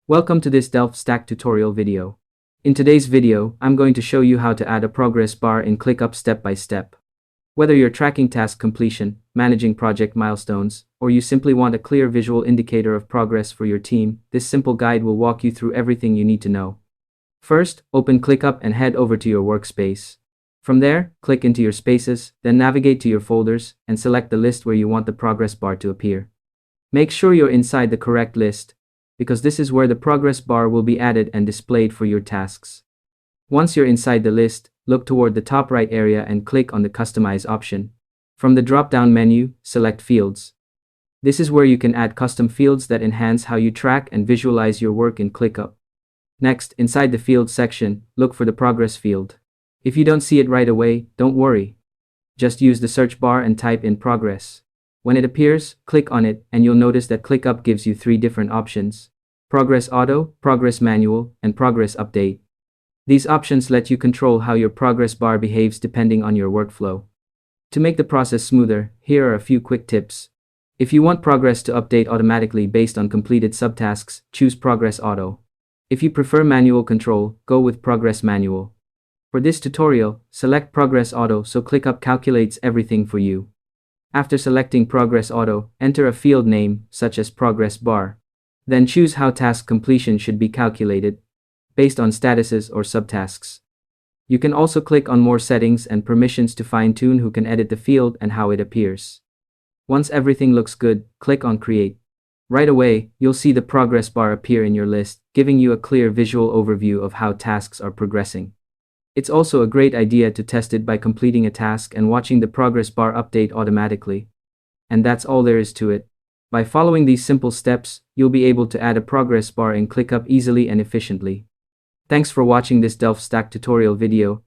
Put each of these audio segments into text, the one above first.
Welcome to this DelftStack tutorial video. In today's video, I'm going to show you how to add a progress bar in ClickUp step by step. Whether you're tracking task completion, managing project milestones, or you simply want a clear visual indicator of progress for your team, this simple guide will walk you through everything you need to know. First, open ClickUp and head over to your workspace. From there, click into your spaces, then navigate to your folders, and select the list where you want the progress bar to appear. Make sure you're inside the correct list, because this is where the progress bar will be added and displayed for your tasks. Once you're inside the list, look toward the top right area and click on the Customize option. From the drop-down menu, select Fields. This is where you can add custom fields that enhance how you track and visualize your work in ClickUp. Next, inside the Fields section, look for the Progress field. If you don't see it right away, don't worry. Just use the search bar and type in Progress. When it appears, click on it, and you'll notice that ClickUp gives you three different options: Progress Auto, Progress Manual, and Progress Update. These options let you control how your progress bar behaves depending on your workflow. To make the process smoother, here are a few quick tips. If you want progress to update automatically based on completed subtasks, choose Progress Auto. If you prefer manual control, go with Progress Manual. For this tutorial, select Progress Auto so ClickUp calculates everything for you. After selecting Progress Auto, enter a field name, such as Progress Bar. Then choose how task completion should be calculated, based on statuses or subtasks. You can also click on More Settings and Permissions to fine-tune who can edit the field and how it appears. Once everything looks good, click on Create. Right away, you'll see the progress bar appear in your list, giving you a clear visual overview of how tasks are progressing. It's also a great idea to test it by completing a task and watching the progress bar update automatically. And that's all there is to it. By following these simple steps, you'll be able to add a progress bar in ClickUp easily and efficiently. Thanks for watching this DelftStack tutorial video,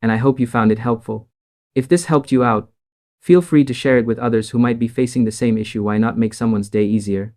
and I hope you found it helpful. If this helped you out, feel free to share it with others who might be facing the same issue. Why not make someone's day easier?